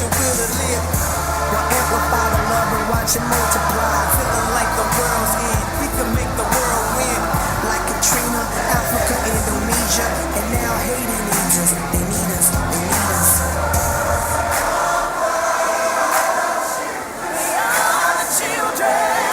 your will to live. We'll amplify the love and watch it multiply. Feeling like the world's end, we can make the world win. Like Katrina, Africa, Indonesia, and now Haiti needs us. They need us, they need us. We are the children.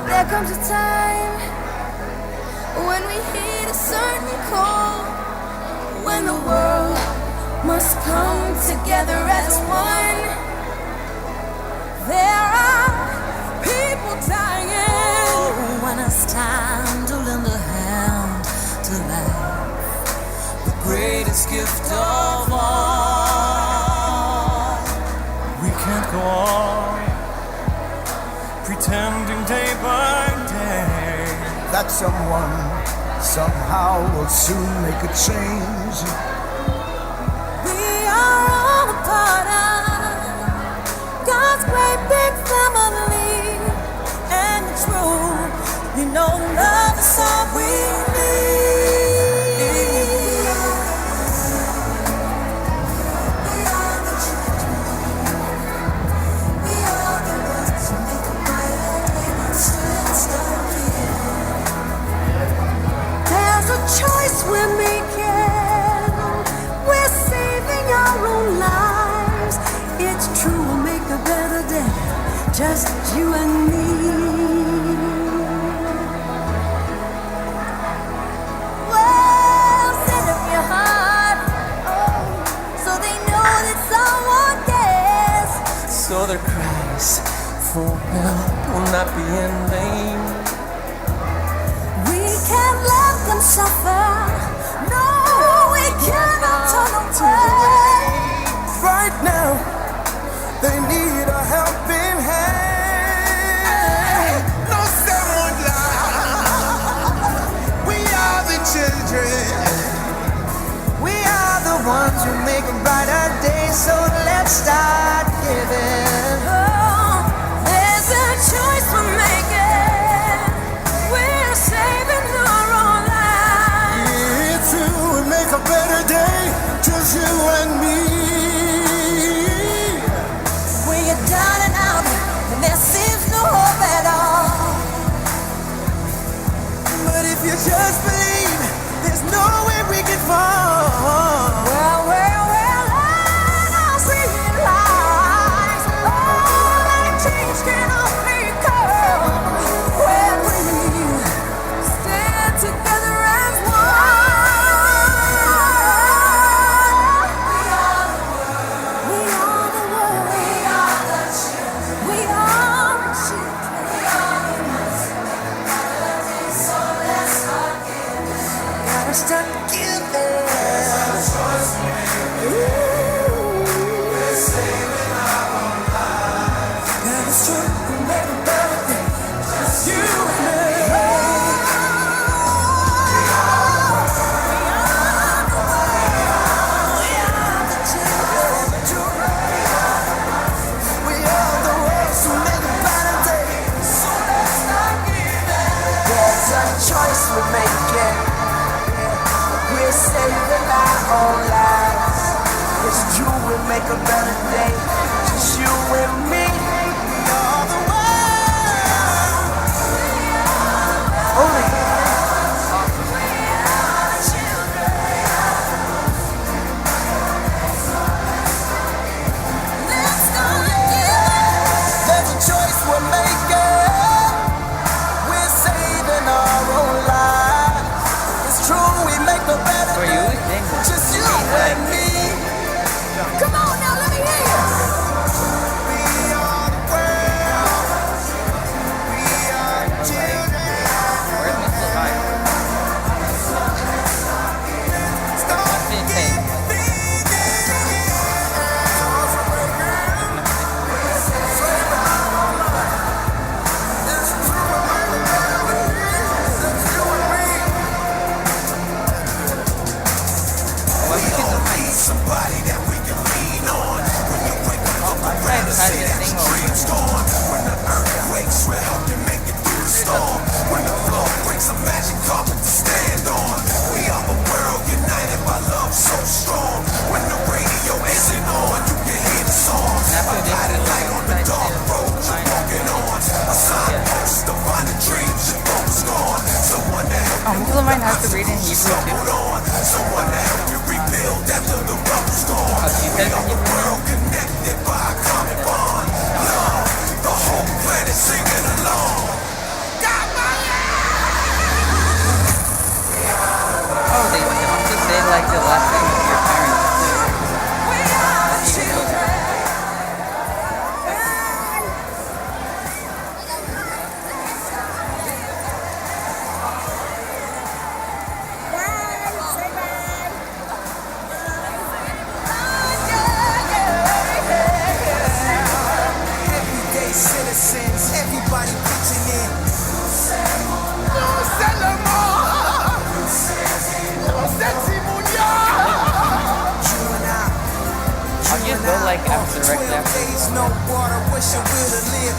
There comes a time when we heed a certain call, when the world must come together as one. There are people dying when it's time to lend a hand to life, the greatest gift of all. We can't go on pretending day by day that someone somehow will soon make a change. We are all a part of God's great big family, and it's true, you know, love is all we need. Choice we're making, we're saving our own lives. It's true, we'll make a better day, just you and me. Well, set up your heart, oh, so they know that someone cares, So their cries for help will not be in vain. can't let them suffer. No, we cannot turn away. Right now, they need a helping hand. No someone lie. We are the children. We are the ones who make a brighter day. So let's start giving. Oh, there's a choice we're making. We're saving our own lives. Yeah, it's true, we make a better day, just you and me. When you're down and out, and there seems no hope at all. But if you just believe, there's no way we can fall. Well, I'll realize all that change can only come when we stand together as one. We are the world. We are the children. We are the children. We are the ones who make a better day. So let's start giving. Gotta start giving. Choice we're making. We're saving our own lives. It's true, we make a better day. Just you and me. We are the world. Only. it's gone. When the earthquakes will help you make it through the storm. When the floor breaks, a magic carpet to stand on. We are a world united by love so strong. When the radio isn't on, you can hear the song. A guided light on the dark road you're walking on. A signpost to find the dreams your thoughts gone. Someone to help you People might have to read in Hebrew too. on. Someone to help you rebuild after the rubble's gone. She We says are in a Hebrew. world connected by a common bond. Love, the whole planet singing along. Got my Oh, they also say like the last name of your parents. We are the children. everyday citizens, everybody pitching in. You and I. I'll just go like after the 12 rest after. days, no water, wishing we'll to live.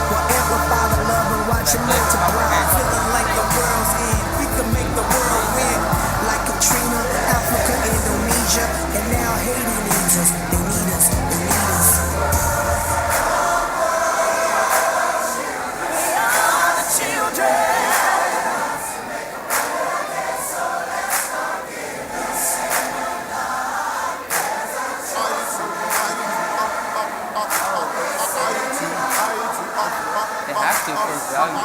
We'll amplify the love and watch it multiply. Feeling like the world's end, we can make the world win. Like Katrina, Africa, Indonesia, and now Haiti needs us. They need us, they need us. They have to for value.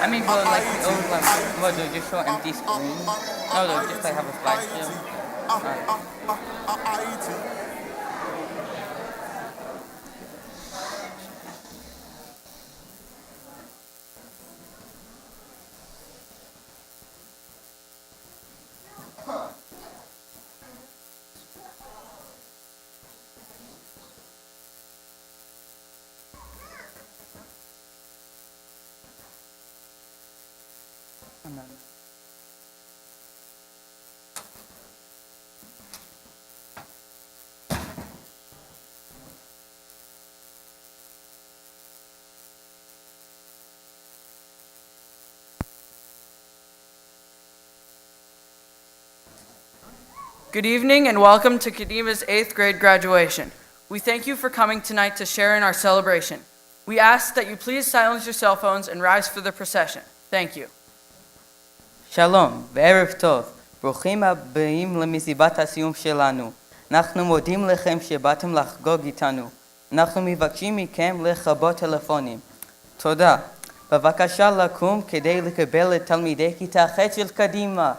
I mean, but like the old one, what, they'll just show empty screen? No, they'll just like have a flash film. Good evening and welcome to Kadima's 8th grade graduation. We thank you for coming tonight to share in our celebration. We ask that you please silence your cell phones and rise for the procession. Thank you. שלום וערב טוב, ברוכים הבאים למסיבת הסיום שלנו. אנחנו מודים לכם שבאתם לחגוג איתנו. אנחנו מבקשים מכם לכבות טלפונים. תודה. בבקשה לקום כדי לקבל את תלמידי כיתה ח' של קדימה.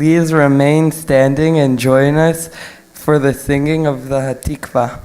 Please remain standing and join us for the singing of the Hatikvah.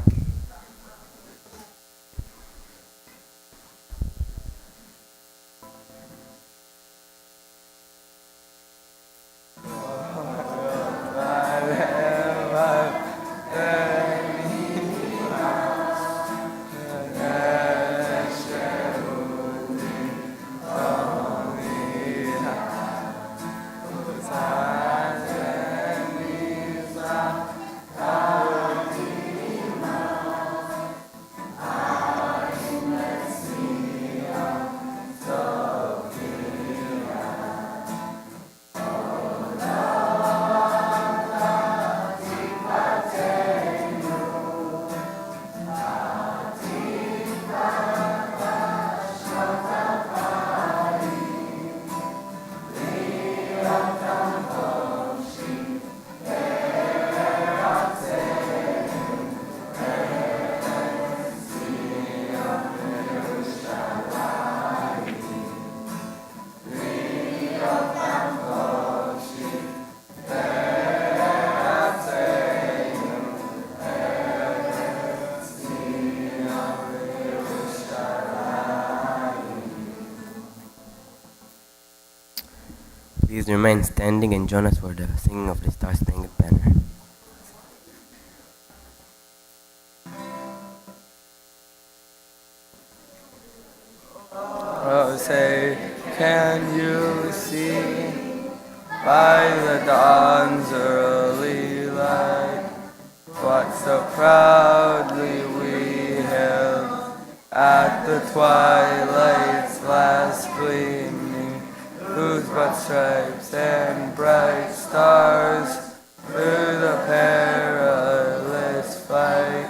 Please remain standing and join us for the singing of the Star-Spangled Banner. Oh, say, can you see by the dawn's early light what so proudly we held at the twilight's last gleaming, whose broad stripes and bright stars through the perilous fight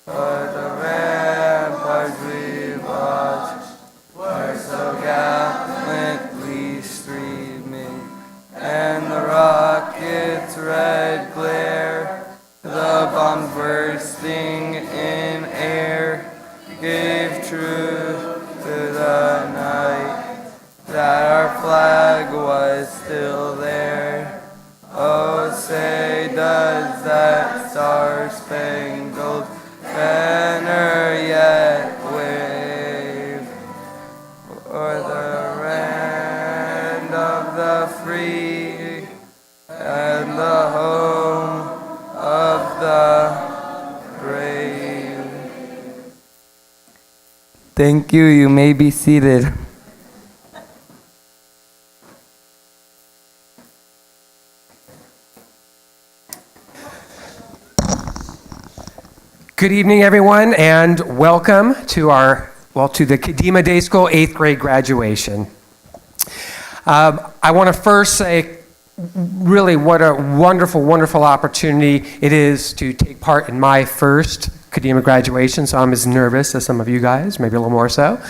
o'er the ramparts we watched were so gallantly streaming, and the rocket's red glare, the bombs bursting in air, gave truth to the night that our flag was still there. Oh, say, does that star-spangled banner yet wave o'er the land of the free and the home of the brave? Thank you. You may be seated. Good evening, everyone, and welcome to to the Kadima Day School 8th grade graduation. I want to first say really what a wonderful, wonderful opportunity it is to take part in my first Kadima graduation, so I'm as nervous as some of you guys, maybe a little more so.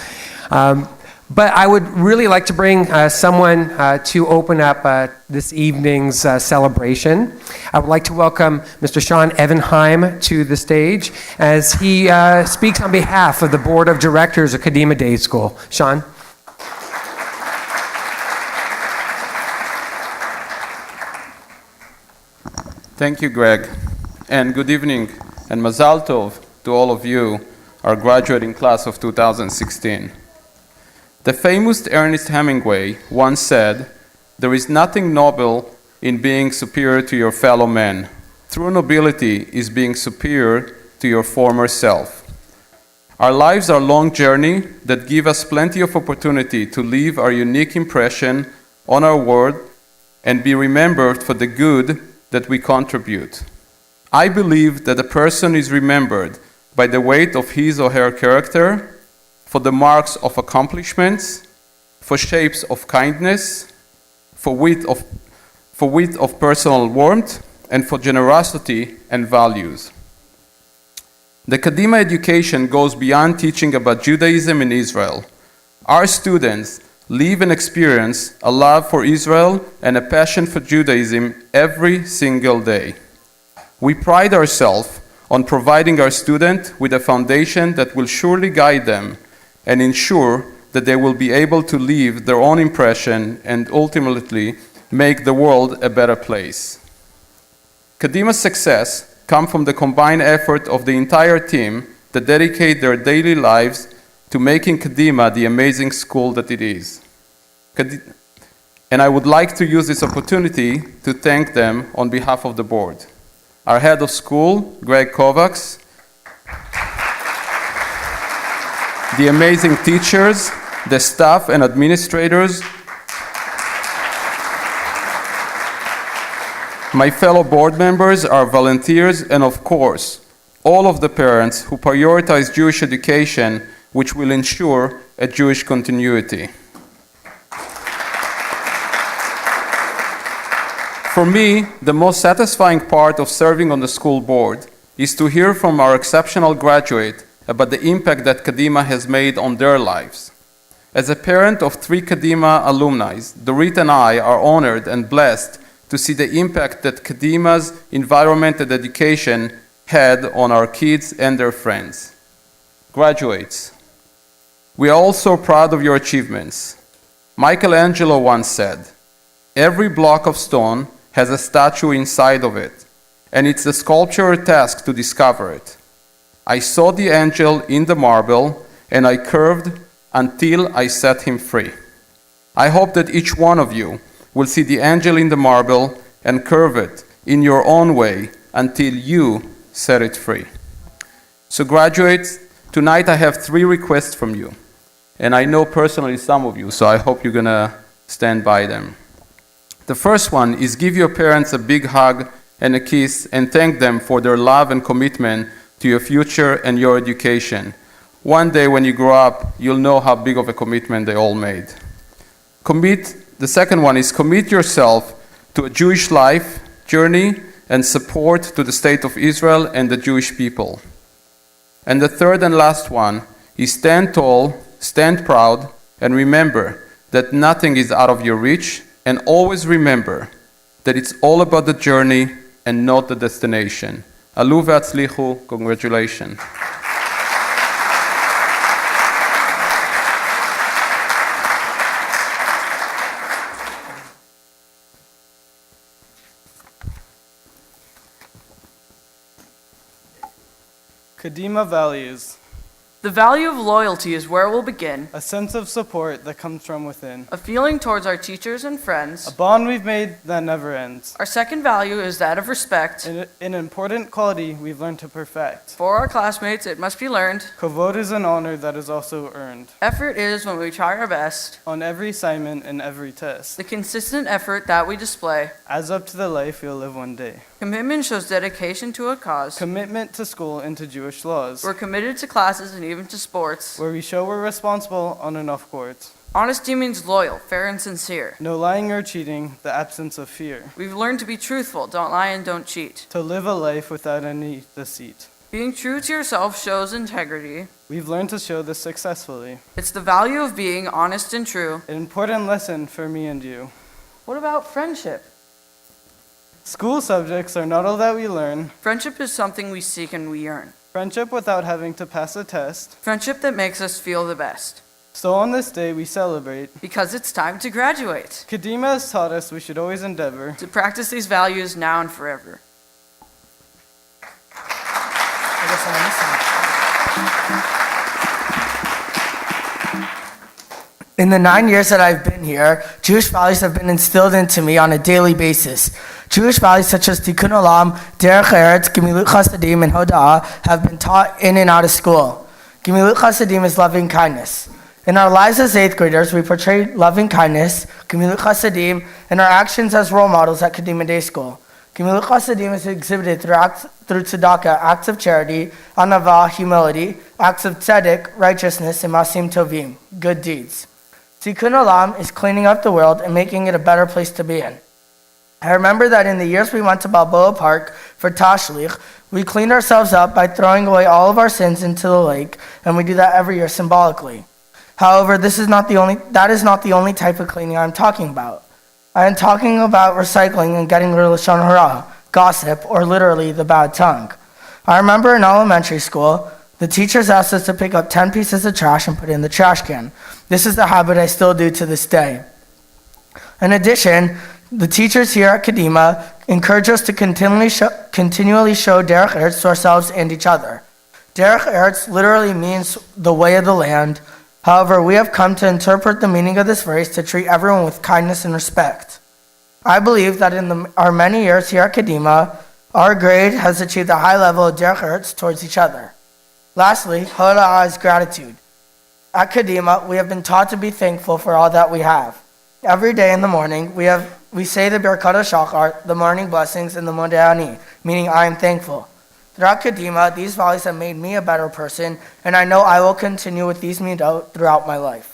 But I would really like to bring someone to open up this evening's celebration. I would like to welcome Mr. Sean Evenheim to the stage as he speaks on behalf of the Board of Directors of Kadima Day School. Sean. Thank you, Greg, and good evening, and Mazal Tov to all of you, our graduating class of 2016. The famous Ernest Hemingway once said, "There is nothing noble in being superior to your fellow man. True nobility is being superior to your former self." Our lives are a long journey that give us plenty of opportunity to leave our unique impression on our world and be remembered for the good that we contribute. I believe that a person is remembered by the weight of his or her character, for the marks of accomplishments, for shapes of kindness, for wit of personal warmth, and for generosity and values. The Kadima education goes beyond teaching about Judaism in Israel. Our students live and experience a love for Israel and a passion for Judaism every single day. We pride ourselves on providing our students with a foundation that will surely guide them and ensure that they will be able to leave their own impression and ultimately make the world a better place. Kadima's success comes from the combined effort of the entire team that dedicate their daily lives to making Kadima the amazing school that it is. And I would like to use this opportunity to thank them on behalf of the board. Our head of school, Greg Kovacs, the amazing teachers, the staff and administrators, my fellow board members, our volunteers, and of course, all of the parents who prioritize Jewish education, which will ensure a Jewish continuity. For me, the most satisfying part of serving on the school board is to hear from our exceptional graduate about the impact that Kadima has made on their lives. As a parent of 3 Kadima alumni, Dorit and I are honored and blessed to see the impact that Kadima's environment and education had on our kids and their friends. Graduates, we are all so proud of your achievements. Michelangelo once said, "Every block of stone has a statue inside of it, and it's the sculptor's task to discover it. I saw the angel in the marble, and I curved until I set him free." I hope that each one of you will see the angel in the marble and curve it in your own way until you set it free. So graduates, tonight I have 3 requests from you. And I know personally some of you, so I hope you're gonna stand by them. The first one is give your parents a big hug and a kiss and thank them for their love and commitment to your future and your education. One day when you grow up, you'll know how big of a commitment they all made. The second one is commit yourself to a Jewish life, journey, and support to the state of Israel and the Jewish people. And the third and last one is stand tall, stand proud, and remember that nothing is out of your reach, and always remember that it's all about the journey and not the destination. Alu v'atzlichu, congratulations. Kadima values. The value of loyalty is where we'll begin. A sense of support that comes from within. A feeling towards our teachers and friends. A bond we've made that never ends. Our second value is that of respect. An important quality we've learned to perfect. For our classmates, it must be learned. Kavod is an honor that is also earned. Effort is when we try our best. On every assignment and every test. The consistent effort that we display. Adds up to the life you'll live one day. Commitment shows dedication to a cause. Commitment to school and to Jewish laws. We're committed to classes and even to sports. Where we show we're responsible on and off courts. Honesty means loyal, fair, and sincere. No lying or cheating, the absence of fear. We've learned to be truthful, don't lie and don't cheat. To live a life without any deceit. Being true to yourself shows integrity. We've learned to show this successfully. It's the value of being honest and true. An important lesson for me and you. What about friendship? School subjects are not all that we learn. Friendship is something we seek and we earn. Friendship without having to pass a test. Friendship that makes us feel the best. So on this day we celebrate. Because it's time to graduate. Kadima has taught us we should always endeavor. To practice these values now and forever. In the 9 years that I've been here, Jewish values have been instilled into me on a daily basis. Jewish values such as Tikkun Olam, Derech Eretz, Gemilut Chasadim, and Hoda'ah have been taught in and out of school. Gemilut Chasadim is loving kindness. In our lives as 8th graders, we portray loving kindness, Gemilut Chasadim, and our actions as role models at Kadima Day School. Gemilut Chasadim is exhibited through tzedakah, acts of charity, anavah, humility, acts of tzedek, righteousness, and masim tovim, good deeds. Tikkun Olam is cleaning up the world and making it a better place to be in. I remember that in the years we went to Balboa Park for Tashlich, we cleaned ourselves up by throwing away all of our sins into the lake, and we do that every year symbolically. However, that is not the only type of cleaning I'm talking about. I am talking about recycling and getting rid of lashon hara, gossip, or literally the bad tongue. I remember in elementary school, the teachers asked us to pick up 10 pieces of trash and put it in the trash can. This is a habit I still do to this day. In addition, The teachers here at Kadima encourage us to continually show Derech Eretz to ourselves and each other. Derech Eretz literally means the way of the land. However, we have come to interpret the meaning of this phrase to treat everyone with kindness and respect. I believe that in our many years here at Kadima, our grade has achieved a high level of Derech Eretz towards each other. Lastly, Hoda'ah is gratitude. At Kadima, we have been taught to be thankful for all that we have. Every day in the morning, we say the Birkat HaShachar, the morning blessings, and the Modeh Ani, meaning I am thankful. Throughout Kadima, these values have made me a better person, and I know I will continue with these midot throughout my life.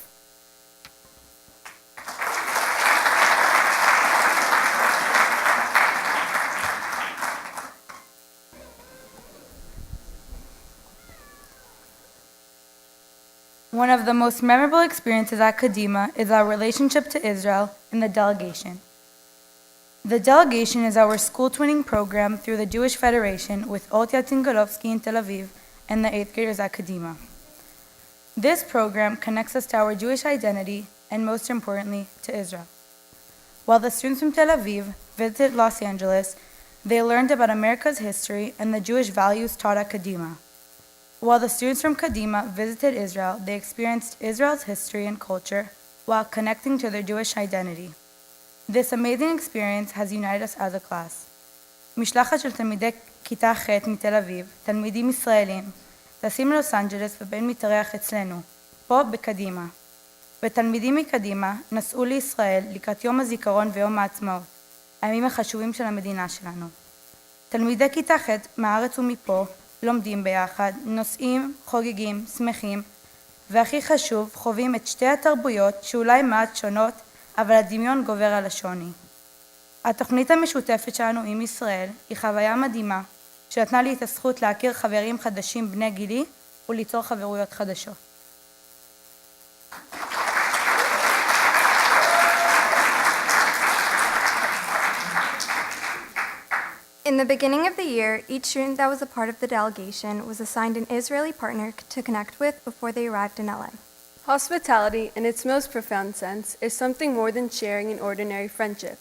One of the most memorable experiences at Kadima is our relationship to Israel and the delegation. The delegation is our school twinning program through the Jewish Federation with Oltia Tingorovsky in Tel Aviv and the 8th graders at Kadima. This program connects us to our Jewish identity and, most importantly, to Israel. While the students from Tel Aviv visited Los Angeles, they learned about America's history and the Jewish values taught at Kadima. While the students from Kadima visited Israel, they experienced Israel's history and culture while connecting to their Jewish identity. This amazing experience has united us as a class. משלחת של תלמידי כיתה ח' מתל אביב, תלמידים ישראלים, טסים ללוס אנג'לס ובין מתארח אצלנו, פה בקדימה. ותלמידים מקדימה נסעו לישראל לקראת יום הזיכרון ויום העצמאות, הימים החשובים של המדינה שלנו. תלמידי כיתה ח' מהארץ ומפה לומדים ביחד, נוסעים, חוגגים, שמחים, והכי חשוב, חווים את שתי התרבויות שאולי מעט שונות, אבל הדמיון גובר על השוני. התוכנית המשותפת שלנו עם ישראל היא חוויה מדהימה, שנתנה לי את הזכות להכיר חברים חדשים בני גילי וליצור חברויות חדשות. In the beginning of the year, each student that was a part of the delegation was assigned an Israeli partner to connect with before they arrived in LA. Hospitality, in its most profound sense, is something more than sharing an ordinary friendship.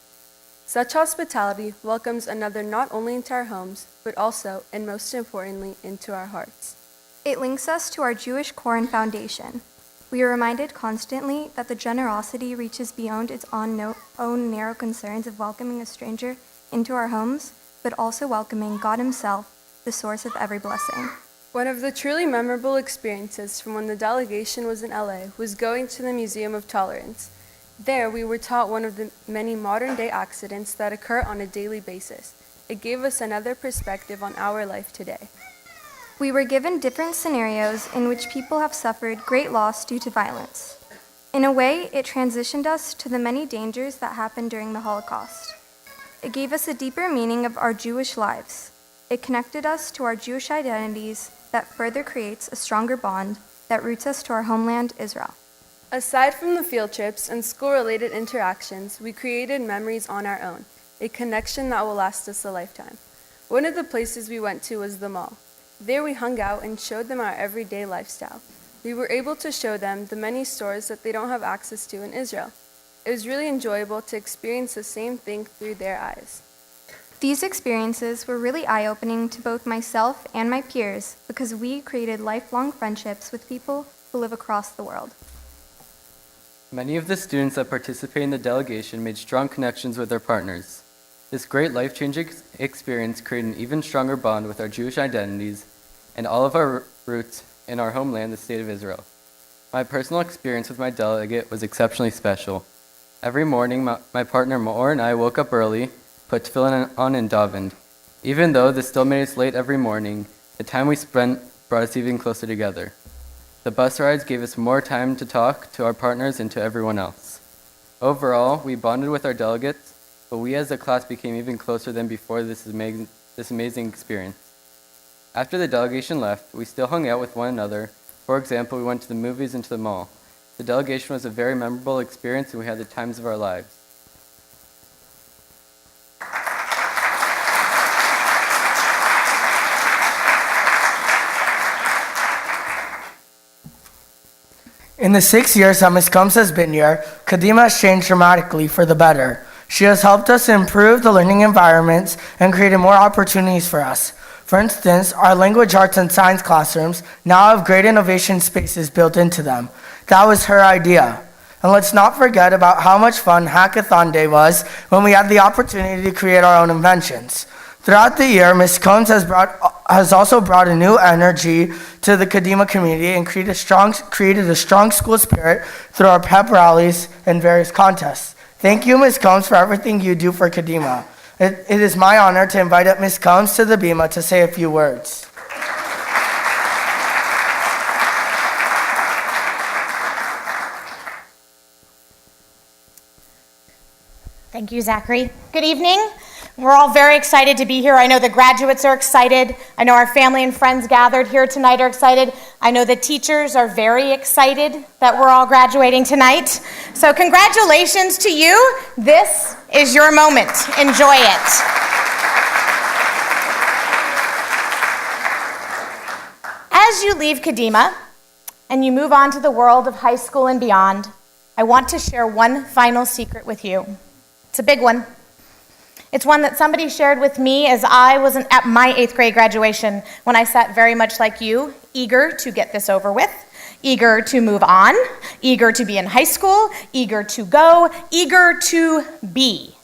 Such hospitality welcomes another not only into our homes, but also, and most importantly, into our hearts. It links us to our Jewish core and foundation. We are reminded constantly that the generosity reaches beyond its own narrow concerns of welcoming a stranger into our homes, but also welcoming God Himself, the source of every blessing. One of the truly memorable experiences from when the delegation was in LA was going to the Museum of Tolerance. There, we were taught one of the many modern-day accidents that occur on a daily basis. It gave us another perspective on our life today. We were given different scenarios in which people have suffered great loss due to violence. In a way, it transitioned us to the many dangers that happened during the Holocaust. It gave us a deeper meaning of our Jewish lives. It connected us to our Jewish identities that further creates a stronger bond that roots us to our homeland, Israel. Aside from the field trips and school-related interactions, we created memories on our own, a connection that will last us a lifetime. One of the places we went to was the mall. There we hung out and showed them our everyday lifestyle. We were able to show them the many stores that they don't have access to in Israel. It was really enjoyable to experience the same thing through their eyes. These experiences were really eye-opening to both myself and my peers because we created lifelong friendships with people who live across the world. Many of the students that participate in the delegation made strong connections with their partners. This great life-changing experience created an even stronger bond with our Jewish identities and all of our roots in our homeland, the state of Israel. My personal experience with my delegate was exceptionally special. Every morning, my partner Maor and I woke up early, put tefillin on and davened. Even though this still made us late every morning, the time we spent brought us even closer together. The bus rides gave us more time to talk to our partners and to everyone else. Overall, we bonded with our delegates, but we as a class became even closer than before this amazing experience. After the delegation left, we still hung out with one another. For example, we went to the movies and to the mall. The delegation was a very memorable experience, and we had the times of our lives. In the 6 years that Ms. Combs has been here, Kadima has changed dramatically for the better. She has helped us improve the learning environments and created more opportunities for us. For instance, our language arts and science classrooms now have great innovation spaces built into them. That was her idea. And let's not forget about how much fun Hackathon Day was when we had the opportunity to create our own inventions. Throughout the year, Ms. Combs has also brought a new energy to the Kadima community and created a strong school spirit through our pep rallies and various contests. Thank you, Ms. Combs, for everything you do for Kadima. It is my honor to invite up Ms. Combs to the bima to say a few words. Thank you, Zachary. Good evening. We're all very excited to be here. I know the graduates are excited. I know our family and friends gathered here tonight are excited. I know the teachers are very excited that we're all graduating tonight. So congratulations to you. This is your moment. Enjoy it. As you leave Kadima and you move on to the world of high school and beyond, I want to share one final secret with you. It's a big one. It's one that somebody shared with me as I was at my 8th grade graduation, when I sat very much like you, eager to get this over with, eager to move on, eager to be in high school, eager to go, eager to be.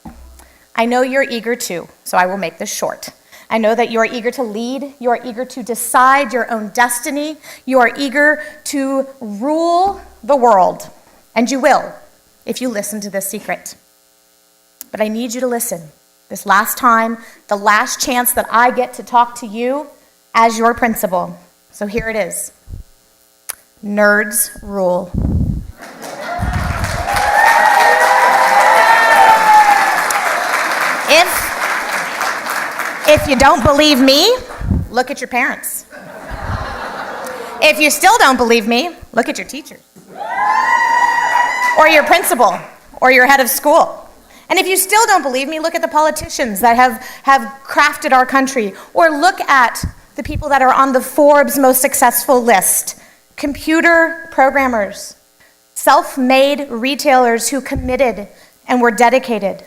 I know you're eager too, so I will make this short. I know that you are eager to lead, you are eager to decide your own destiny, you are eager to rule the world, and you will if you listen to this secret. But I need you to listen. This last time, the last chance that I get to talk to you as your principal. So here it is. Nerds rule. If you don't believe me, look at your parents. If you still don't believe me, look at your teachers. Or your principal, or your head of school. And if you still don't believe me, look at the politicians that have crafted our country. Or look at the people that are on the Forbes most successful list. Computer programmers, self-made retailers who committed and were dedicated.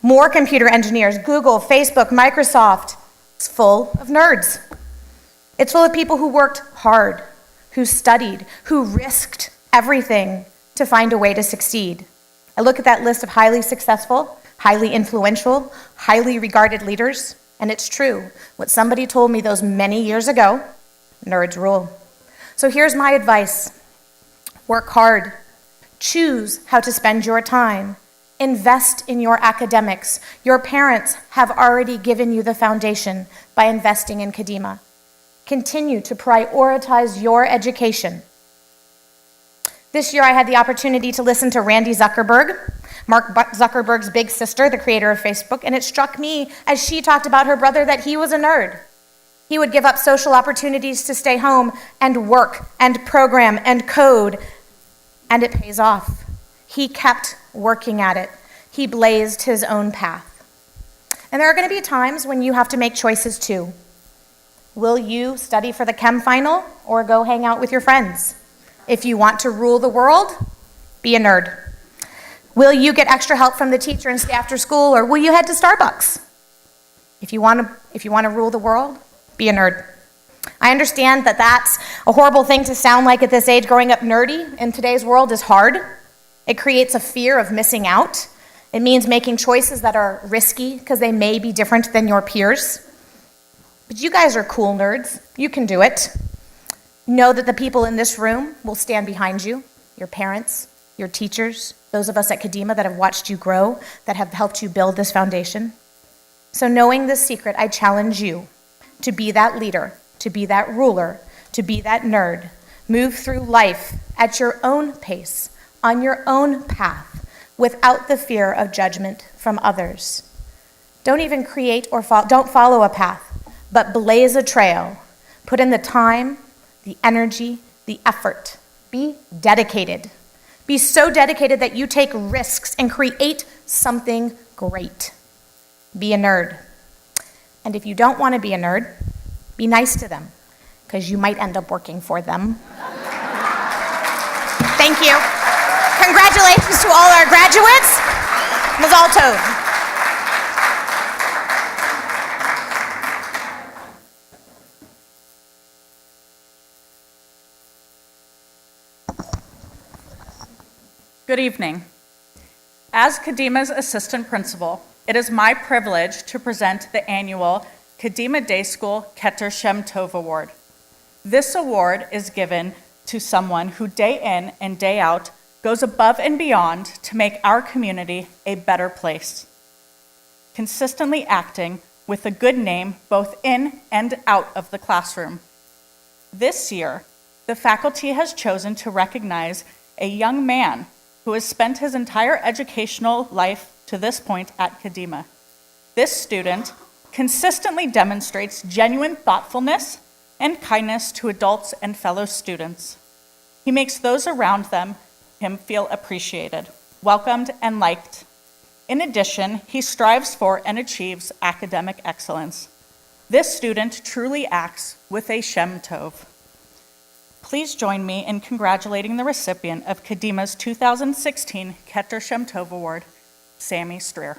More computer engineers, Google, Facebook, Microsoft. It's full of nerds. It's full of people who worked hard, who studied, who risked everything to find a way to succeed. I look at that list of highly successful, highly influential, highly regarded leaders, and it's true. What somebody told me those many years ago, nerds rule. So here's my advice. Work hard. Choose how to spend your time. Invest in your academics. Your parents have already given you the foundation by investing in Kadima. Continue to prioritize your education. This year I had the opportunity to listen to Randy Zuckerberg, Mark Zuckerberg's big sister, the creator of Facebook, and it struck me as she talked about her brother that he was a nerd. He would give up social opportunities to stay home and work and program and code, and it pays off. He kept working at it. He blazed his own path. And there are going to be times when you have to make choices too. Will you study for the chem final or go hang out with your friends? If you want to rule the world, be a nerd. Will you get extra help from the teacher and stay after school, or will you head to Starbucks? If you want to rule the world, be a nerd. I understand that that's a horrible thing to sound like at this age. Growing up nerdy in today's world is hard. It creates a fear of missing out. It means making choices that are risky because they may be different than your peers. But you guys are cool nerds. You can do it. Know that the people in this room will stand behind you, your parents, your teachers, those of us at Kadima that have watched you grow, that have helped you build this foundation. So knowing this secret, I challenge you to be that leader, to be that ruler, to be that nerd. Move through life at your own pace, on your own path, without the fear of judgment from others. Don't even create or don't follow a path, but blaze a trail. Put in the time, the energy, the effort. Be dedicated. Be so dedicated that you take risks and create something great. Be a nerd. And if you don't want to be a nerd, be nice to them, because you might end up working for them. Thank you. Congratulations to all our graduates. Mazal tov. Good evening. As Kadima's assistant principal, it is my privilege to present the annual Kadima Day School Keter Shem Tov Award. This award is given to someone who day in and day out goes above and beyond to make our community a better place, consistently acting with a good name both in and out of the classroom. This year, the faculty has chosen to recognize a young man who has spent his entire educational life to this point at Kadima. This student consistently demonstrates genuine thoughtfulness and kindness to adults and fellow students. He makes those around him feel appreciated, welcomed, and liked. In addition, he strives for and achieves academic excellence. This student truly acts with a Shem Tov. Please join me in congratulating the recipient of Kadima's 2016 Keter Shem Tov Award, Sammy Streer.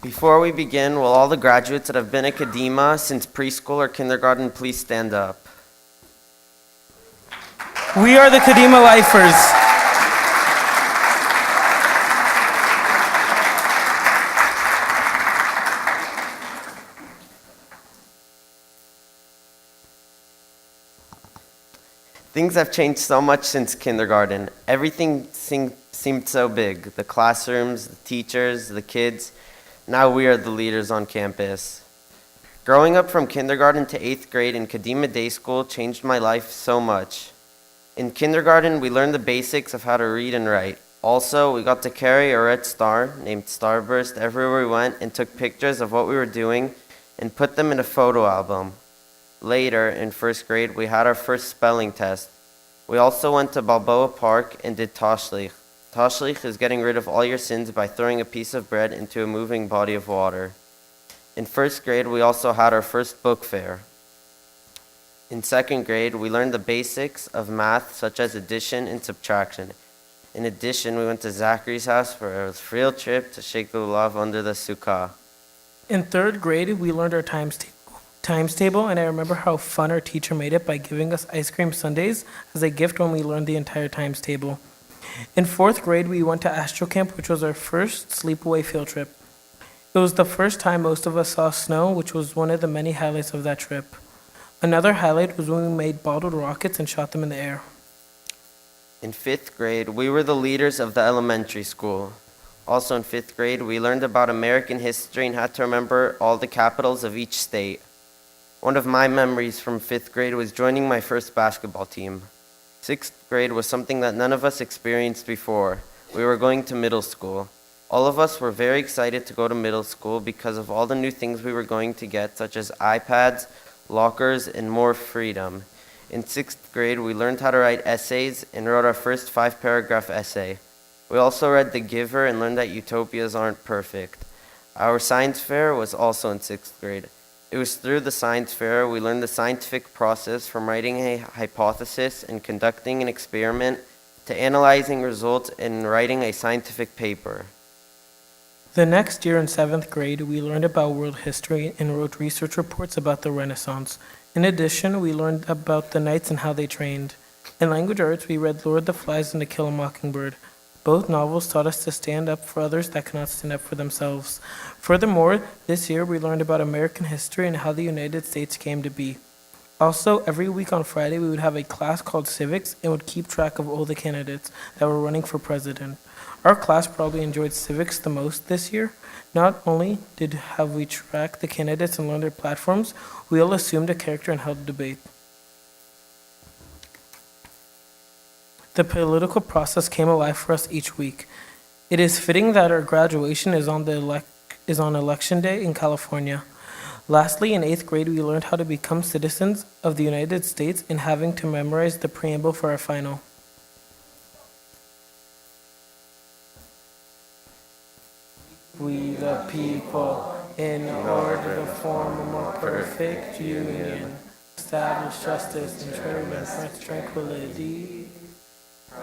Before we begin, will all the graduates that have been at Kadima since preschool or kindergarten please stand up? We are the Kadima Lifers. Things have changed so much since kindergarten. Everything seemed so big. The classrooms, the teachers, the kids. Now we are the leaders on campus. Growing up from kindergarten to 8th grade in Kadima Day School changed my life so much. In kindergarten, we learned the basics of how to read and write. Also, we got to carry a red star named Starburst everywhere we went and took pictures of what we were doing and put them in a photo album. Later, in 1st grade, we had our first spelling test. We also went to Balboa Park and did Tashlich. Tashlich is getting rid of all your sins by throwing a piece of bread into a moving body of water. In 1st grade, we also had our first book fair. In 2nd grade, we learned the basics of math, such as addition and subtraction. In addition, we went to Zachary's house for a field trip to shake the lulav under the sukkah. In 3rd grade, we learned our times table, and I remember how fun our teacher made it by giving us ice cream sundaes as a gift when we learned the entire times table. In 4th grade, we went to Astro Camp, which was our first sleepaway field trip. It was the first time most of us saw snow, which was one of the many highlights of that trip. Another highlight was when we made bottled rockets and shot them in the air. In 5th grade, we were the leaders of the elementary school. Also in 5th grade, we learned about American history and had to remember all the capitals of each state. One of my memories from 5th grade was joining my first basketball team. 6th grade was something that none of us experienced before. We were going to middle school. All of us were very excited to go to middle school because of all the new things we were going to get, such as iPads, lockers, and more freedom. In 6th grade, we learned how to write essays and wrote our first 5-paragraph essay. We also read The Giver and learned that utopias aren't perfect. Our science fair was also in 6th grade. It was through the science fair we learned the scientific process from writing a hypothesis and conducting an experiment to analyzing results and writing a scientific paper. The next year in 7th grade, we learned about world history and wrote research reports about the Renaissance. In addition, we learned about the knights and how they trained. In language arts, we read Lord of the Flies and To Kill a Mockingbird. Both novels taught us to stand up for others that cannot stand up for themselves. Furthermore, this year we learned about American history and how the United States came to be. Also, every week on Friday, we would have a class called Civics and would keep track of all the candidates that were running for president. Our class probably enjoyed civics the most this year. Not only have we tracked the candidates and learned their platforms, we all assumed a character and held a debate. The political process came alive for us each week. It is fitting that our graduation is on Election Day in California. Lastly, in 8th grade, we learned how to become citizens of the United States and having to memorize the preamble for our final. We the people, in order to form a more perfect union, establish justice and tranquility,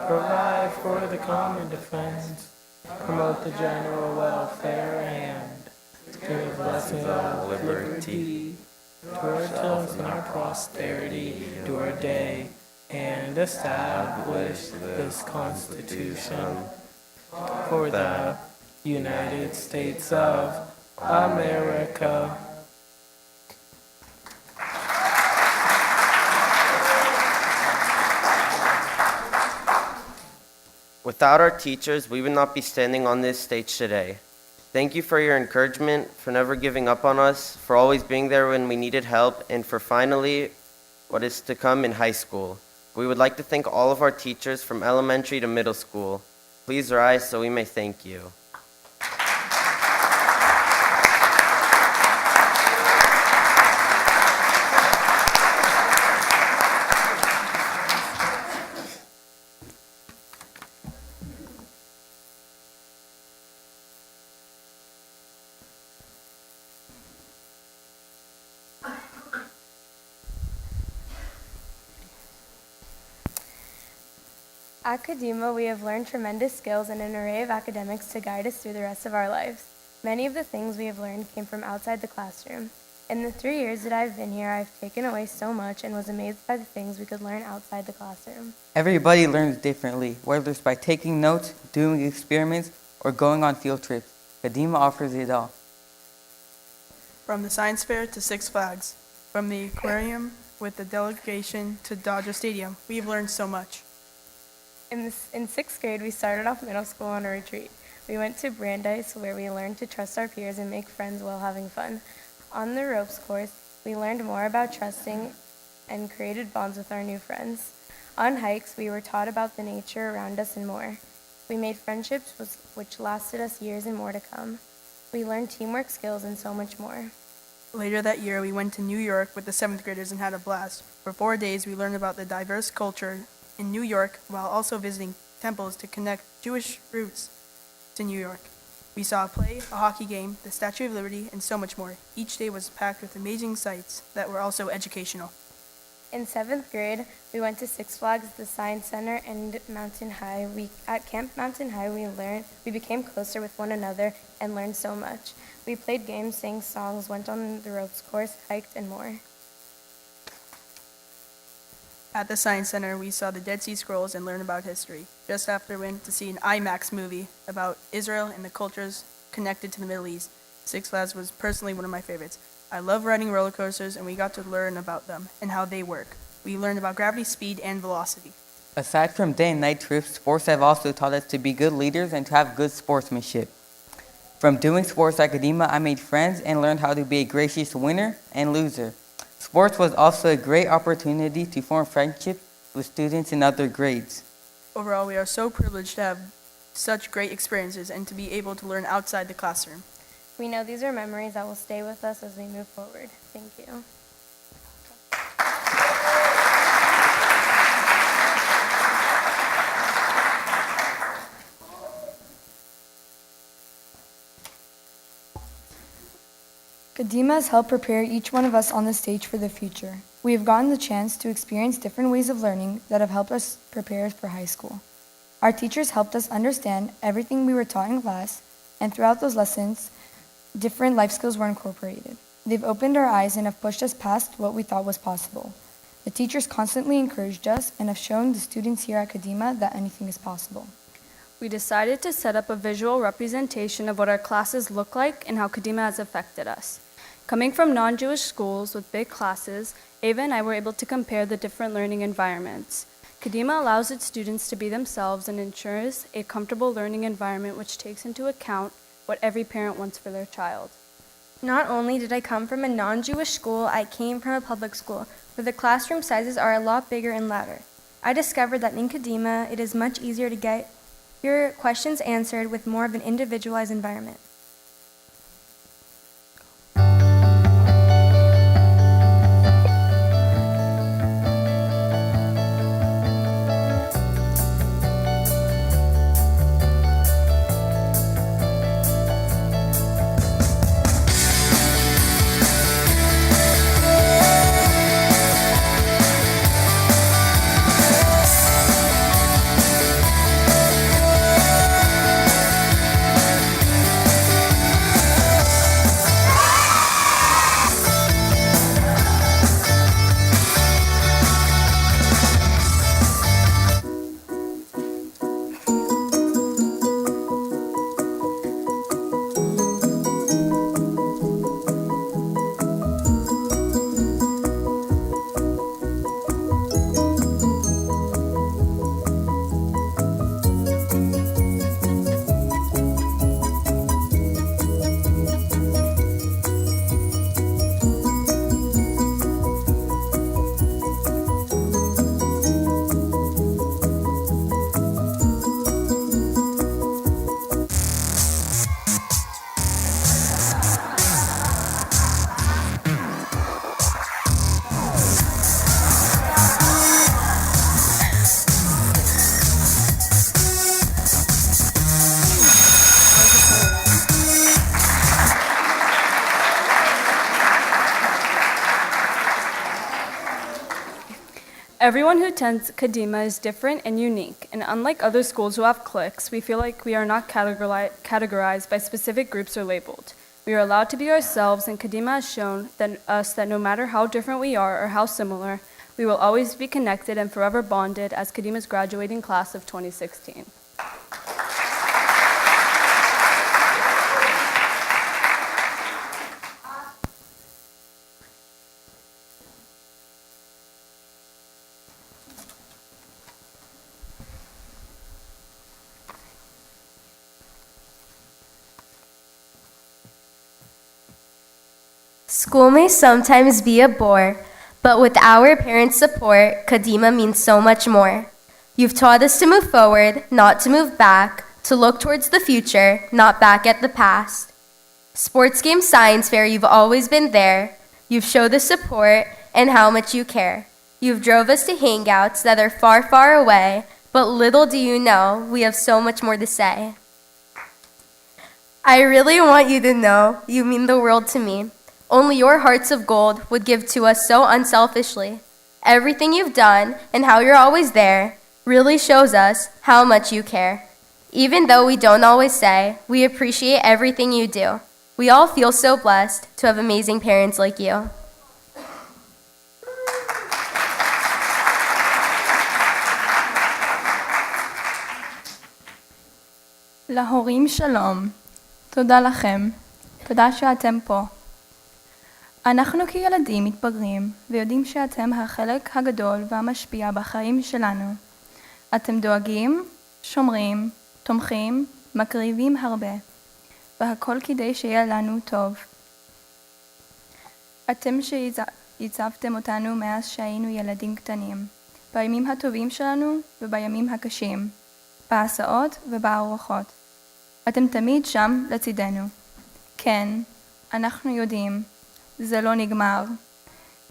provide for the common defense, promote the general welfare, and give blessing of liberty to ourselves and our prosperity, to our day, and establish this Constitution for the United States of America. Without our teachers, we would not be standing on this stage today. Thank you for your encouragement, for never giving up on us, for always being there when we needed help, and for finally what is to come in high school. We would like to thank all of our teachers from elementary to middle school. Please rise so we may thank you. At Kadima, we have learned tremendous skills and an array of academics to guide us through the rest of our lives. Many of the things we have learned came from outside the classroom. In the 3 years that I've been here, I've taken away so much and was amazed by the things we could learn outside the classroom. Everybody learns differently, whether it's by taking notes, doing experiments, or going on field trips. Kadima offers it all. From the science fair to Six Flags, from the aquarium with the delegation to Dodger Stadium, we've learned so much. In 6th grade, we started off middle school on a retreat. We went to Brandeis, where we learned to trust our peers and make friends while having fun. On the ropes course, we learned more about trusting and created bonds with our new friends. On hikes, we were taught about the nature around us and more. We made friendships which lasted us years and more to come. We learned teamwork skills and so much more. Later that year, we went to New York with the 7th graders and had a blast. For 4 days, we learned about the diverse culture in New York while also visiting temples to connect Jewish roots to New York. We saw a play, a hockey game, the Statue of Liberty, and so much more. Each day was packed with amazing sights that were also educational. In 7th grade, we went to Six Flags, the Science Center, and Mountain High. At Camp Mountain High, we became closer with one another and learned so much. We played games, sang songs, went on the ropes course, hiked, and more. At the Science Center, we saw the Dead Sea Scrolls and learned about history. Just after, we went to see an IMAX movie about Israel and the cultures connected to the Middle East. Six Flags was personally one of my favorites. I love riding roller coasters, and we got to learn about them and how they work. We learned about gravity, speed, and velocity. Aside from day and night trips, sports have also taught us to be good leaders and to have good sportsmanship. From doing sports at Kadima, I made friends and learned how to be a gracious winner and loser. Sports was also a great opportunity to form friendships with students in other grades. Overall, we are so privileged to have such great experiences and to be able to learn outside the classroom. We know these are memories that will stay with us as we move forward. Thank you. Kadima has helped prepare each one of us on the stage for the future. We have gotten the chance to experience different ways of learning that have helped us prepare for high school. Our teachers helped us understand everything we were taught in class, and throughout those lessons, different life skills were incorporated. They've opened our eyes and have pushed us past what we thought was possible. The teachers constantly encouraged us and have shown the students here at Kadima that anything is possible. We decided to set up a visual representation of what our classes look like and how Kadima has affected us. Coming from non-Jewish schools with big classes, Ava and I were able to compare the different learning environments. Kadima allows its students to be themselves and ensures a comfortable learning environment which takes into account what every parent wants for their child. Not only did I come from a non-Jewish school, I came from a public school, where the classroom sizes are a lot bigger and louder. I discovered that in Kadima, it is much easier to get your questions answered with more of an individualized environment. Everyone who attends Kadima is different and unique, and unlike other schools who have cliques, we feel like we are not categorized by specific groups or labeled. We are allowed to be ourselves, and Kadima has shown us that no matter how different we are or how similar, we will always be connected and forever bonded as Kadima's graduating class of 2016. School may sometimes be a bore, but with our parents' support, Kadima means so much more. You've taught us to move forward, not to move back, to look towards the future, not back at the past. Sports game, science fair, you've always been there. You've showed the support and how much you care. You've drove us to hangouts that are far, far away, but little do you know, we have so much more to say. I really want you to know you mean the world to me. Only your hearts of gold would give to us so unselfishly. Everything you've done and how you're always there really shows us how much you care. Even though we don't always say, we appreciate everything you do. We all feel so blessed to have amazing parents like you. להורים שלום, תודה לכם, תודה שאתם פה. אנחנו כילדים מתבגרים ויודעים שאתם החלק הגדול והמשפיע בחיים שלנו. אתם דואגים, שומרים, תומכים, מקריבים הרבה, והכל כדי שיהיה לנו טוב. אתם שיצבתם אותנו מאז שהיינו ילדים קטנים, בימים הטובים שלנו ובימים הקשים, בהסעות ובארוחות. אתם תמיד שם לצידנו. כן, אנחנו יודעים, זה לא נגמר.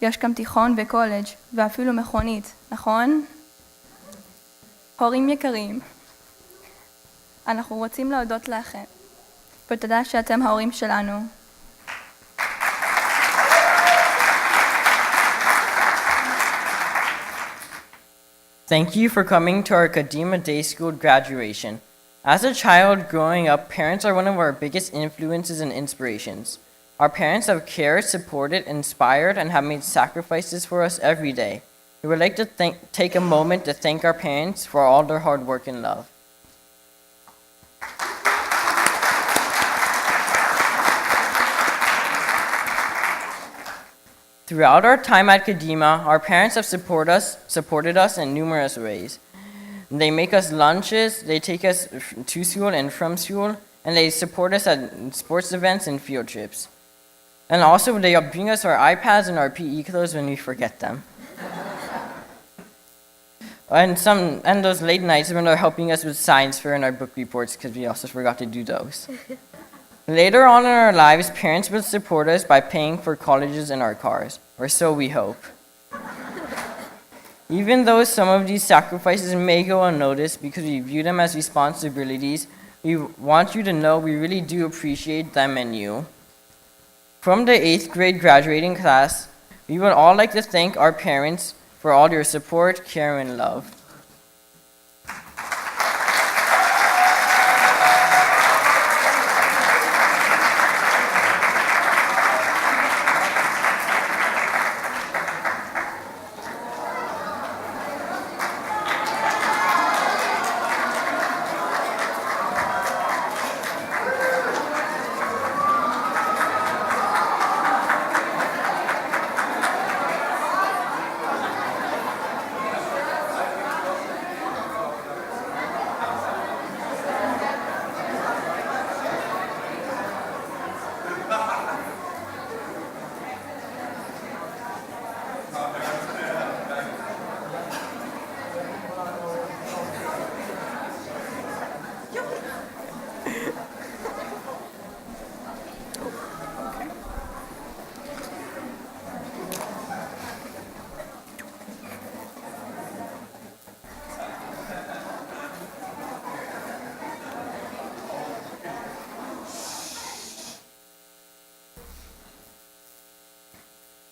יש גם תיכון וקולג' ואפילו מכונית, נכון? הורים יקרים, אנחנו רוצים להודות לכם, ותודה שאתם ההורים שלנו. Thank you for coming to our Kadima Day School graduation. As a child growing up, parents are one of our biggest influences and inspirations. Our parents have cared, supported, inspired, and have made sacrifices for us every day. We would like to take a moment to thank our parents for all their hard work and love. Throughout our time at Kadima, our parents have supported us in numerous ways. They make us lunches, they take us to school and from school, and they support us at sports events and field trips. And also, they bring us our iPads and our PE clothes when we forget them. and those late nights when they're helping us with science fair and our book reports, because we also forgot to do those. Later on in our lives, parents will support us by paying for colleges in our cars, or so we hope. Even though some of these sacrifices may go unnoticed because we view them as responsibilities, we want you to know we really do appreciate them and you. From the 8th grade graduating class, we would all like to thank our parents for all your support, care, and love.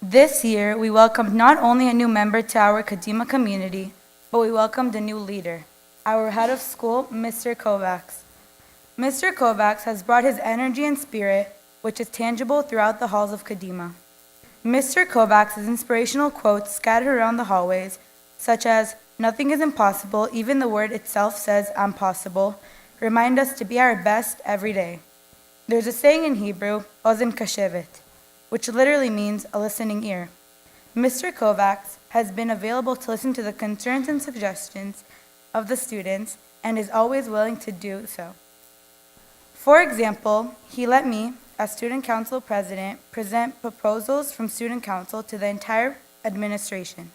This year, we welcomed not only a new member to our Kadima community, but we welcomed a new leader, our head of school, Mr. Kovacs. Mr. Kovacs has brought his energy and spirit, which is tangible throughout the halls of Kadima. Mr. Kovacs' inspirational quotes scattered around the hallways, such as, "Nothing is impossible, even the word itself says I'm possible," remind us to be our best every day. There's a saying in Hebrew, Ozen Kashevet, which literally means a listening ear. Mr. Kovacs has been available to listen to the concerns and suggestions of the students and is always willing to do so. For example, he let me, as student council president, present proposals from student council to the entire administration.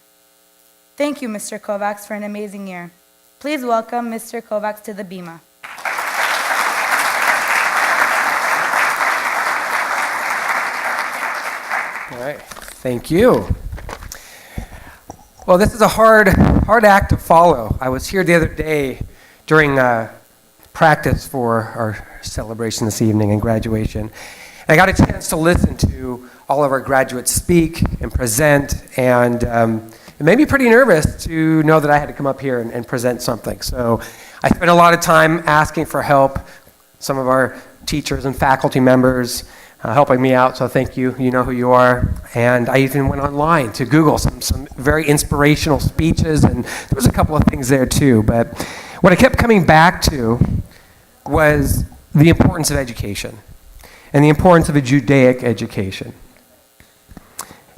Thank you, Mr. Kovacs, for an amazing year. Please welcome Mr. Kovacs to the Bima. All right, thank you. Well, this is a hard act to follow. I was here the other day during practice for our celebration this evening and graduation. And I got a chance to listen to all of our graduates speak and present, and it made me pretty nervous to know that I had to come up here and present something. So I spent a lot of time asking for help, some of our teachers and faculty members helping me out, so thank you. You know who you are. And I even went online to Google some very inspirational speeches, and there was a couple of things there too. But what I kept coming back to was the importance of education and the importance of a Judaic education.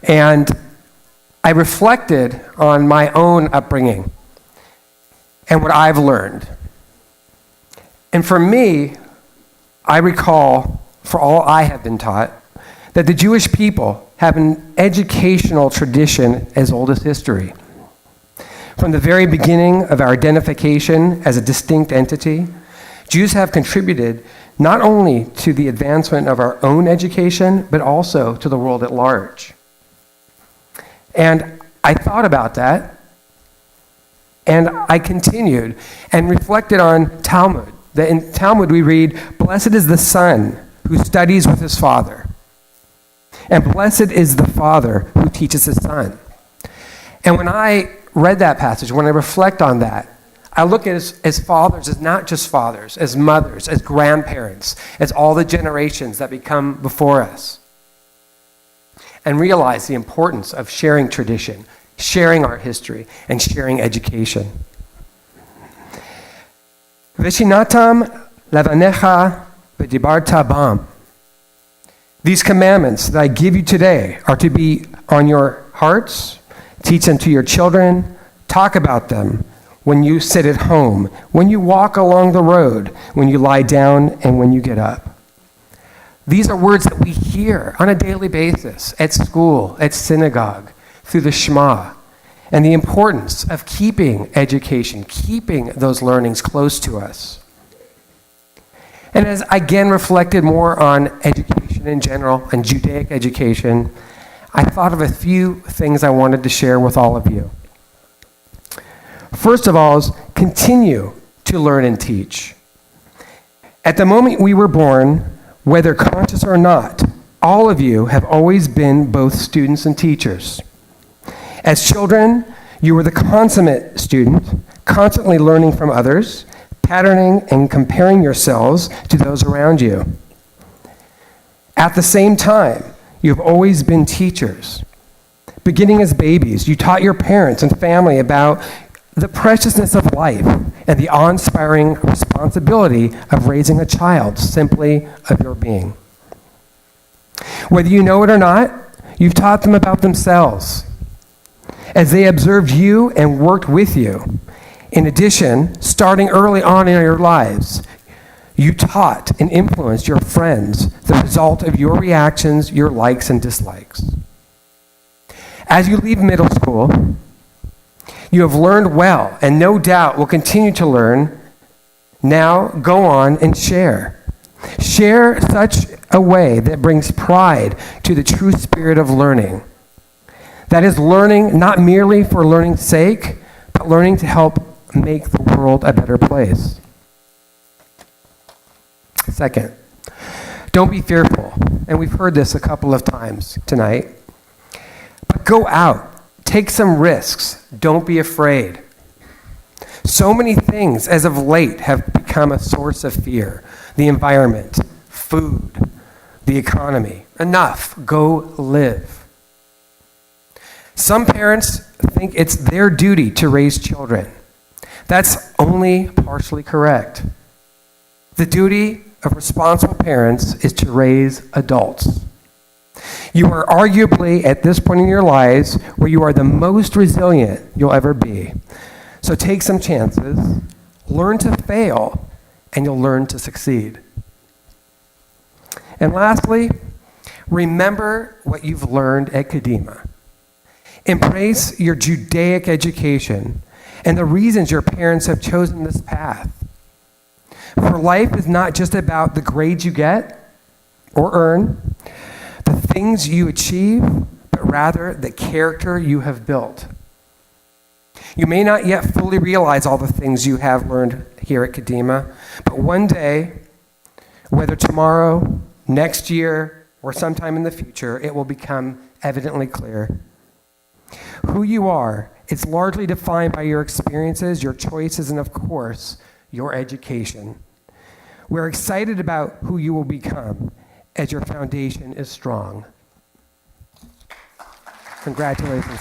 And I reflected on my own upbringing and what I've learned. And for me, I recall, for all I have been taught, that the Jewish people have an educational tradition as old as history. From the very beginning of our identification as a distinct entity, Jews have contributed not only to the advancement of our own education, but also to the world at large. And I thought about that, and I continued and reflected on Talmud. That in Talmud we read, "Blessed is the son who studies with his father, and blessed is the father who teaches his son." And when I read that passage, when I reflect on that, I look at as fathers as not just fathers, as mothers, as grandparents, as all the generations that become before us, and realize the importance of sharing tradition, sharing our history, and sharing education. V'shinatam levanecha v'dibarta bam. These commandments that I give you today are to be on your hearts. Teach them to your children. Talk about them when you sit at home, when you walk along the road, when you lie down, and when you get up. These are words that we hear on a daily basis at school, at synagogue, through the Shema, and the importance of keeping education, keeping those learnings close to us. And as I again reflected more on education in general and Judaic education, I thought of a few things I wanted to share with all of you. First of all is continue to learn and teach. At the moment we were born, whether conscious or not, all of you have always been both students and teachers. As children, you were the consummate student, constantly learning from others, patterning and comparing yourselves to those around you. At the same time, you have always been teachers. Beginning as babies, you taught your parents and family about the preciousness of life and the awe-inspiring responsibility of raising a child simply of your being. Whether you know it or not, you've taught them about themselves as they observed you and worked with you. In addition, starting early on in your lives, you taught and influenced your friends, the result of your reactions, your likes and dislikes. As you leave middle school, you have learned well and no doubt will continue to learn. Now go on and share. Share such a way that brings pride to the true spirit of learning. That is learning not merely for learning's sake, but learning to help make the world a better place. Second, don't be fearful. And we've heard this a couple of times tonight. But go out, take some risks, don't be afraid. So many things as of late have become a source of fear. The environment, food, the economy. Enough, go live. Some parents think it's their duty to raise children. That's only partially correct. The duty of responsible parents is to raise adults. You are arguably at this point in your lives where you are the most resilient you'll ever be. So take some chances, learn to fail, and you'll learn to succeed. And lastly, remember what you've learned at Kadima. Embrace your Judaic education and the reasons your parents have chosen this path. For life is not just about the grades you get or earn, the things you achieve, but rather the character you have built. You may not yet fully realize all the things you have learned here at Kadima, but one day, whether tomorrow, next year, or sometime in the future, it will become evidently clear. Who you are is largely defined by your experiences, your choices, and of course, your education. We're excited about who you will become as your foundation is strong. Congratulations.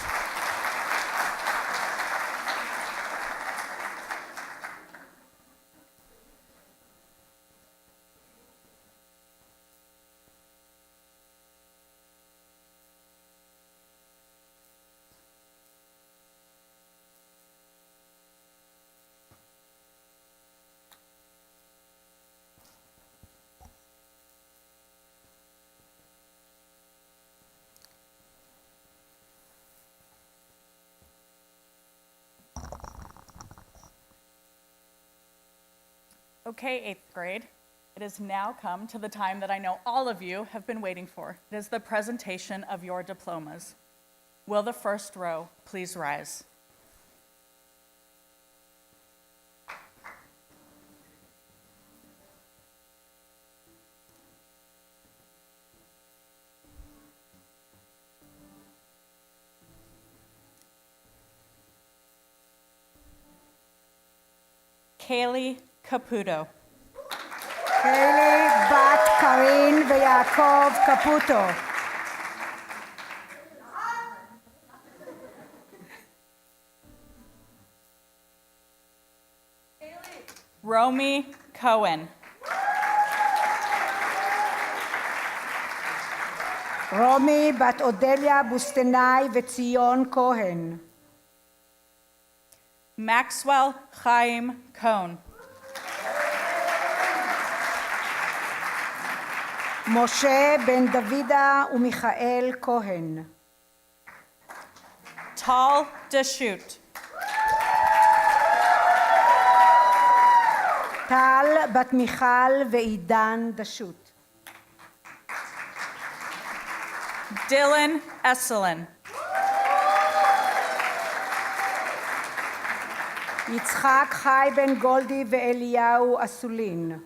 Okay, 8th grade. It has now come to the time that I know all of you have been waiting for. It is the presentation of your diplomas. Will the first row please rise? Kaylee Caputo. Kaylee בת קרין ויעקב קפוטו. Romy Cohen. רומי בת אודליה בוסטנאי וציון כהן. Maxwell Chaim Cohn. משה בן דוידה ומיכאל כהן. Tal Deschute. טל בת מיכל ועידן דשות. Dylan Esselin. יצחק חי בן גולדי ואליהו אסולין.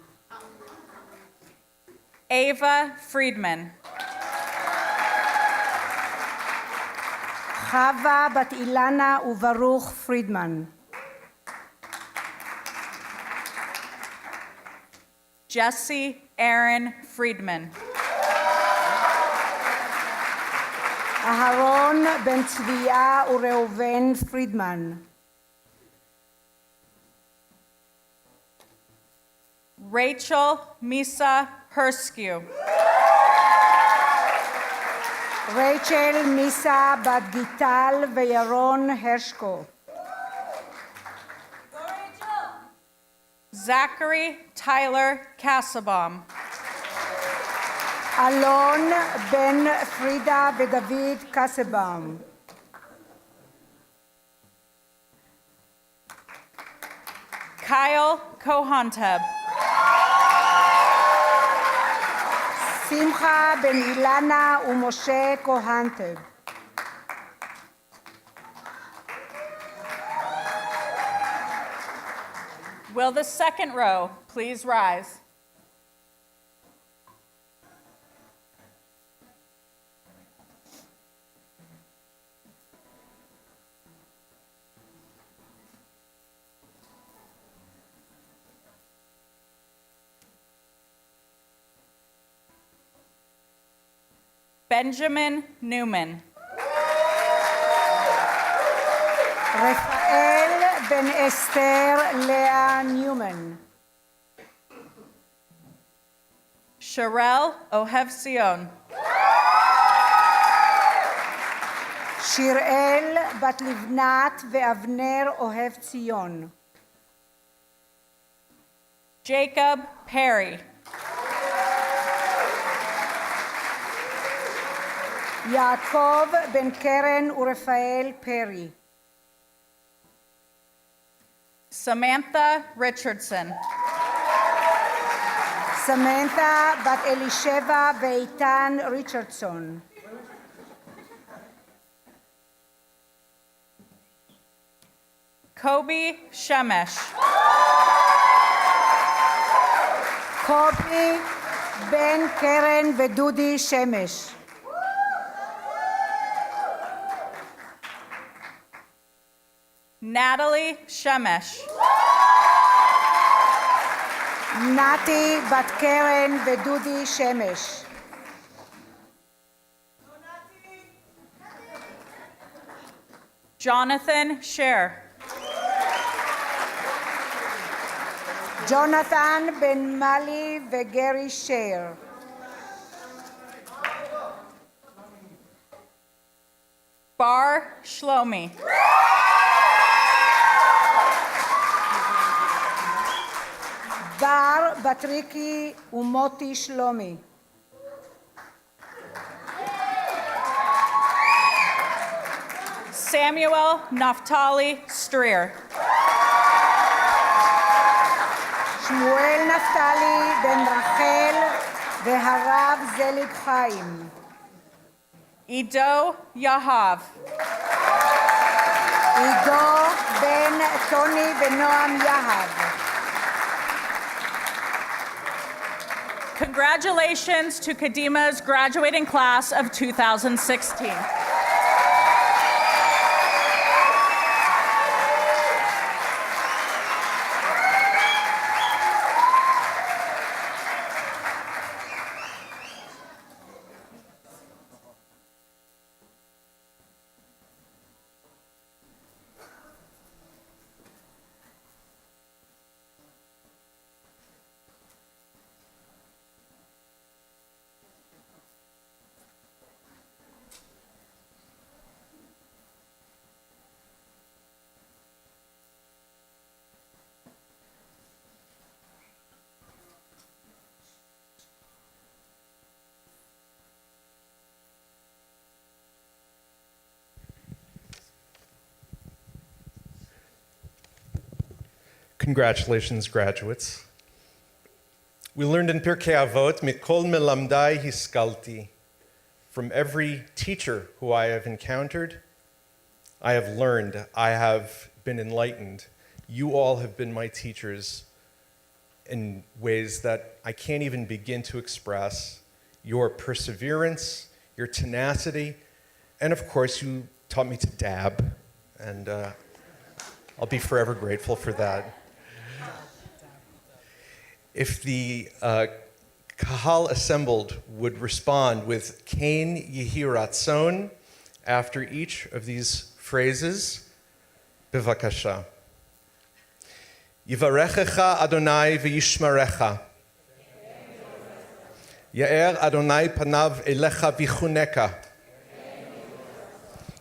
Ava Friedman. חווה בת אילנה וברוך פרידמן. Jesse Aaron Friedman. אהרון בן צביה וראובן פרידמן. Rachel Misa Herskew. רייצ'ל מיסה בת גיטל וירון הרשקו. Zachary Tyler Kassabaum. אלון בן פרידה ודוד קסבאום. Kyle Kohanteb. שמחה בן אילנה ומשה כהנטב. Will the second row please rise? Benjamin Newman. רפאל בן אסתר לאה ניומן. Sherelle Ohevsion. שיראל בת לבנת ואבנר אוהב ציון. Jacob Perry. יעקב בן קרן ורפאל פרי. Samantha Richardson. סמנתה בת אלישבע ואיתן ריצ'רדסון. Kobe Shemesh. קובי בן קרן ודודי שמש. Natalie Shemesh. נתי בת קרן ודודי שמש. Jonathan Scher. ג'ונתן בן מלי וגרי שר. Bar Shlomi. בר בטריקי ומוטי שלומי. Samuel Naftali Streer. שמואל נפתלי בן רחל והרב זליג חיים. Ido Yahav. עידו בן טוני ונועם יהב. Congratulations to Kadima's graduating class of 2016. Congratulations, graduates. We learned in Pirkei Avot, Mikol melamdai hiskalti. From every teacher who I have encountered, I have learned, I have been enlightened. You all have been my teachers in ways that I can't even begin to express. Your perseverance, your tenacity, and of course, you taught me to dab, and I'll be forever grateful for that. If the Kahal assembled would respond with Kain Yehi Ratzon after each of these phrases, Bivakasha. Yivarechecha Adonai v'yishmarecha. Ya'er Adonai panav elecha v'chuneka.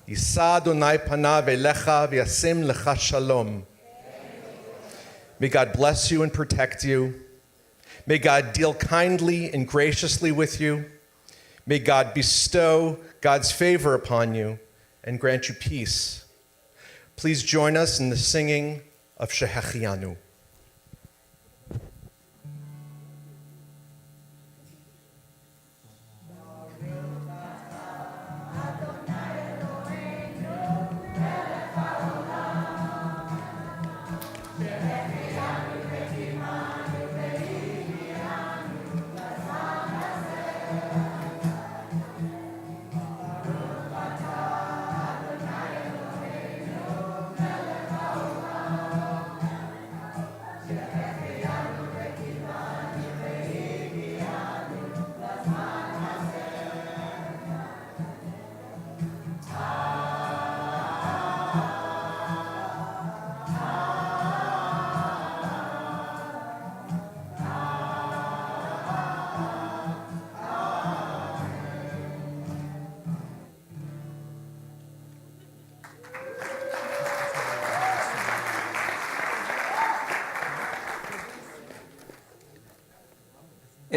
Yisa Adonai panav elecha v'yasem lecha shalom. May God bless you and protect you. May God deal kindly and graciously with you. May God bestow God's favor upon you and grant you peace. Please join us in the singing of Shehechianu.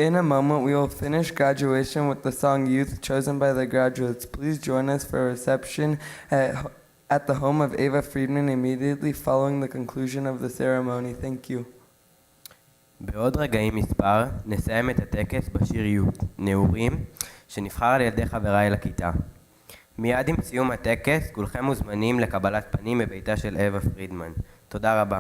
In a moment, we will finish graduation with the song Youth chosen by the graduates. Please join us for a reception at the home of Ava Friedman immediately following the conclusion of the ceremony. Thank you. בעוד רגעים מספר נסיים את הטקס בשיר יוט, נעורים, שנבחר על ידי חבריי לכיתה. מיד עם סיום הטקס, כולכם מוזמנים לקבלת פנים מביתה של אווה פרידמן. תודה רבה.